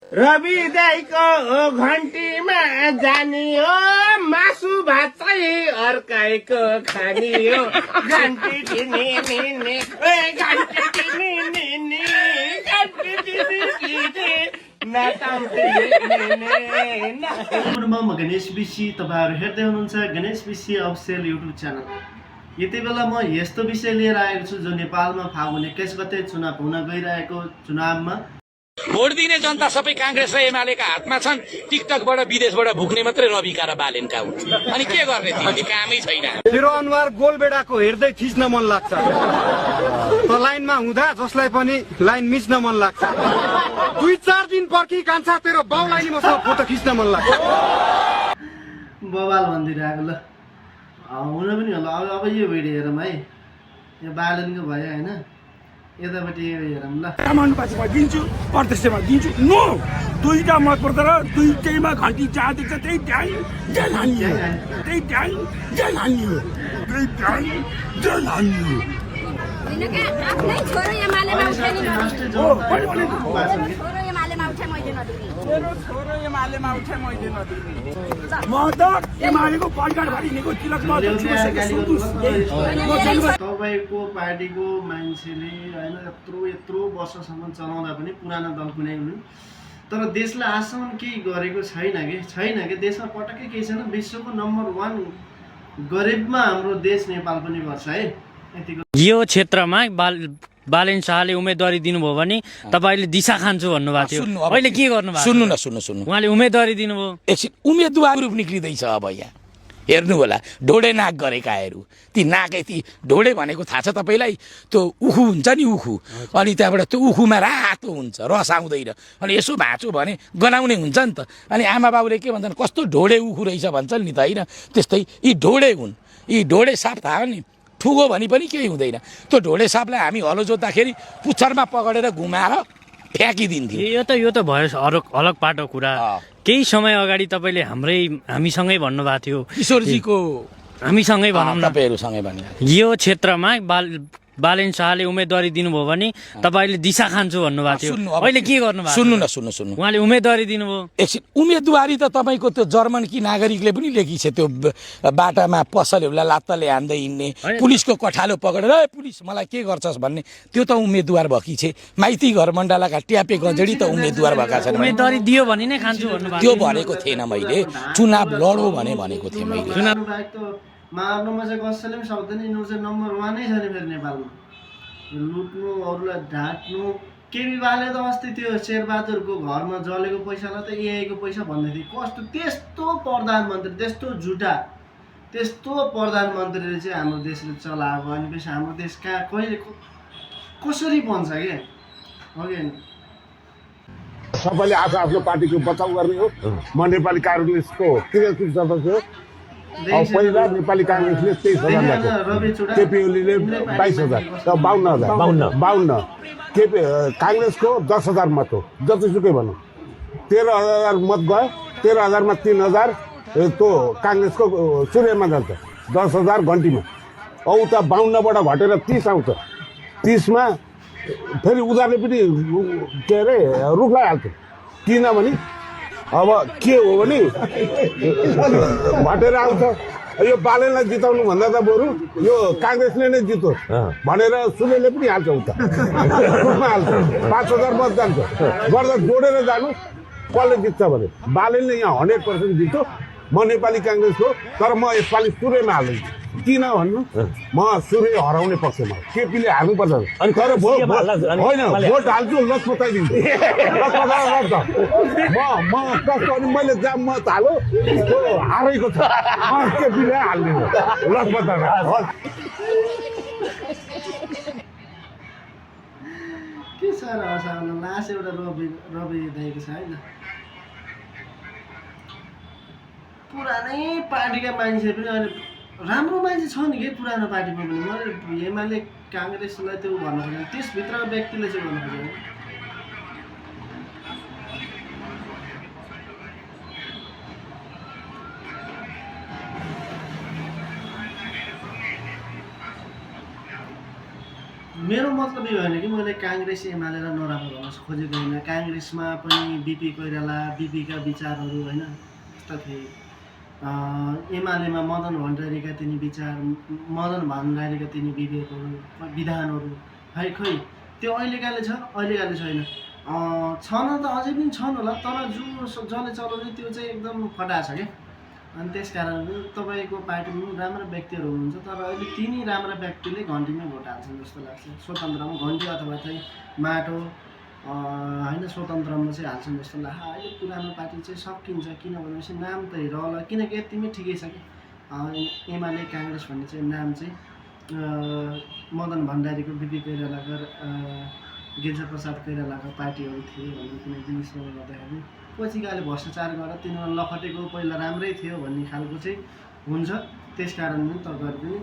रवि दाइको घन्टीमा जाने हो मासु भात चाहिँ अर्काइको खाने हो घन्टी दिने निने घन्टी दिने निने घन्टी दिने म गणेश विषी तपाईहरु हेर्दै हुनुहुन्छ गणेश विषी अफिसियल युट्युब च्यानल। यति बेला म यस्तो विषय लिएर आएको छु जो नेपालमा फागुन 21 गते चुनाव हुन गइरहेको चुनावमा भोट दिने जनता सबै कांग्रेस र एमालेका हातमा छन्। टिकटकबाट विदेशबाट भुक्ने मात्रै रविका र बालेनका हुन्। अनि के गर्ने तिमीले कामै छैन। मेरो अनुहार गोलबेडाको हेर्दै थिच्न मन लाग्छ त लाइनमा हुँदा जसलाई पनि लाइन मिच्न मन लाग्छ 2-4 दिन पर्खी कान्छा तेरो बाउलाई मसँग फोटो खिच्न मन लाग्छ बवाल भन्दिरहेको ल हुन पनि होला। अब यो भिडियो हेरौँ है यो बालेनको भयो हैन यतापट्टि हेरौँ ल। समानुपातिमा दिन्छु प्रत्यक्षमा दिन्छु नो दुईटा मत पर्दा दुईटैमा घन्टी जहाँ देख्छ त्यही ध्यान जल हान्ने हो त्यही ध्यान जल हान्ने हो त्यही ध्यान जल हान्ने हो। आफ्नै छोरो एमालेमा उठ्ने नि छोरो एमालेमा उठे मैले नदिने छोरो एमालेमा उठे मैले नदिने म त एमालेको पलकाट भरिनेको तिलकमा तपाईको पार्टीको मान्छेले हैन यत्रो वर्षसम्म चलाउँदा पनि पुरानो दल कुनै हुनु तर देशलाई आजसम्म केही गरेको छैन के देशमा पटक्कै केही छैन। विश्वको नम्बर 1 गरिबमा हाम्रो देश नेपाल पनि पर्छ है। यो क्षेत्रमा बालेन शाहले उम्मेदवारी दिनुभयो भने तपाईले दिशा खान्छु भन्नुभएको थियो। अहिले के गर्नु भएको? सुन्नु उहाँले उम्मेदवारी दिनुभयो। एकछिन उम्मेदवार रूप निक्लिँदैछ अब यहाँ हेर्नु होला। ढोडे नाक गरेकाहरू ती नाकै ती ढोडे भनेको थाहा छ तपाईँलाई? त्यो उखु हुन्छ नि उखु अनि त्यहाँबाट त्यो उखुमा रातो हुन्छ रस आउँदैन अनि यसो भाँचो भने गनाउने हुन्छ नि त। अनि आमा बाबुले के भन्छन् कस्तो ढोडे उखु रहेछ भन्छन् नि त होइन। त्यस्तै यी ढोडे हुन्। यी ढोडे साप थाहा नि ठुगो भनी पनि केही हुँदैन। त्यो ढोडे सापलाई हामी हलो जोत्दाखेरि पुच्छरमा पकडेर घुमाएर फ्याँकिदिन्थ्यो। यो त भयो अलग पाटो कुरा। केही समय अगाडि तपाईँले हामीसँगै भन्नुभएको थियो किशोरजीको हामीसँगै भनौँ न तपाईँहरूसँगै भन्नु यो क्षेत्रमा बालेन शाहले उम्मेदवारी दिनुभयो भने तपाईले दिशा खान्छु भन्नुभएको थियो। अहिले के गर्नु भएको? सुन्नु उहाँले उम्मेदवारी दिनुभयो। एकछिन उम्मेदवारी त तपाईँको त्यो जर्मन कि नागरिकले पनि लेखिछ। त्यो बाटामा पसलहरूलाई लात्ताले हान्दै हिँड्ने पुलिसको कठालो पकडेर पुलिस मलाई के गर्छस् भन्ने त्यो त उम्मेदवार भएकी छे। माइती घर मण्डलाका ट्यापे गजडी त उम्मेदवार भएका छन्। उम्मेदवारी दियो भने नै खान्छु भन्नुभएको त्यो भनेको थिएन मैले। चुनाव लडो भनेको थिएँ मैले। मार्नुमा चाहिँ कसैले पनि सक्दैन। यिनीहरू चाहिँ नम्बर 1 नै छ नि फेरि नेपालमा लुट्नु अरूलाई ढाँट्नु। केपी बाले त अस्ति त्यो शेरबहादुरको घरमा जलेको पैसालाई त एआईको पैसा भन्दै थियो। कस्तो त्यस्तो प्रधानमन्त्री त्यस्तो प्रधानमन्त्रीले चाहिँ हाम्रो देशले चलाएको अनि पछि हाम्रो देश कहाँ कहिले कसरी बन्छ के हो कि सबैले आफ्नो पार्टीको बचाउ गर्ने हो। म नेपाली काङ्ग्रेसको क्रियाशील सदस्य हो। पहिला नेपाली काङ्ग्रेसले 23,000 ल्याएको केपी ओलीले 22,000 52 केपी काङ्ग्रेसको 10,000 मत हो जतिसुकै भनौँ 13,000 मत गयो। 13,000 मा 3,000 त्यो काङ्ग्रेसको सूर्यमा जान्छ 10,000 घन्टीमा। औ त 52 बाट घटेर 30 आउँछ। 30 मा फेरि उनीहरूले पनि के अरे रुखलाई हाल्छ। किनभने अब के हो भने घटेर आउँछ। यो बालेनलाई जिताउनु भन्दा त बरु यो काङ्ग्रेसले नै जितोस् भनेर सुलेले पनि हाल्छ उता रुखमा हाल्छ। 5,000 मत जान्छ गर्दा जोडेर जानु कसले जित्छ भने बालेनले यहाँ 100% जित्यो। म नेपाली काङ्ग्रेस हो तर म यसपालि सूर्यमा हाल्दैछु। किन भन्नु म सूर्य हराउने पक्षमा केपीले हाल्नुपर्छ अनि तर होइन भोट हाल्छु लस बताइदिन्छु म कस्तो अनि मैले जहाँ मत हालो त्यो हारेको छ केपीले हाल्ने लस बताएर के छ र हँसाउन लास एउटा रवि दाइको छ होइन। पुरानै पार्टीका मान्छे पनि अहिले राम्रो मान्छे छ नि के पुरानो पार्टीमा पनि। मैले एमाले काङ्ग्रेसलाई त्यो भन्नु खोजेँ त्यसभित्रको व्यक्तिले चाहिँ भन्नु खोजेँ मेरो मतलब यो होइन कि मैले काङ्ग्रेस एमालेलाई नराम्रो भन्न खोजेको होइन। काङ्ग्रेसमा पनि बिपी कोइराला बिपीका विचारहरू होइन यस्ता थिए। एमालेमा मदन भण्डारीका तिनी विचार, मदन भण्डारीका तिनी विवेकहरू, विधानहरू है खोइ त्यो अहिलेकाले छ, अहिलेकाले छैन। छन त अझै पनि छन् होला, तर जसले चलाउने त्यो चाहिँ एकदम फटा छ क्या। अनि त्यस कारण तपाईँको पार्टीमा पनि राम्रा व्यक्तिहरू हुनुहुन्छ, तर अहिले तिनी राम्रा व्यक्तिले घन्टीमै भोट हाल्छन् जस्तो लाग्छ। स्वतन्त्रमा घन्टी अथवा चाहिँ माटो होइन स्वतन्त्रमा चाहिँ हाल्छन् जस्तो लाग्छ। अहिले पुरानो पार्टी चाहिँ सकिन्छ, किन भनेपछि नाम त हेरौँला, किनकि यतिमै ठिकै छ कि एमाले काङ्ग्रेस भन्ने चाहिँ नाम चाहिँ मदन भण्डारीको बिपी कोइरालाको गिरिजा प्रसाद कोइरालाको पार्टीहरू थिए भन्ने कुनै जिनिसले गर्दाखेरि पछिकाले भ्रष्टाचार गरेर तिनीहरू लखटेको पहिला राम्रै थियो भन्ने खालको चाहिँ हुन्छ। त्यस कारण पनि तपाईँहरू पनि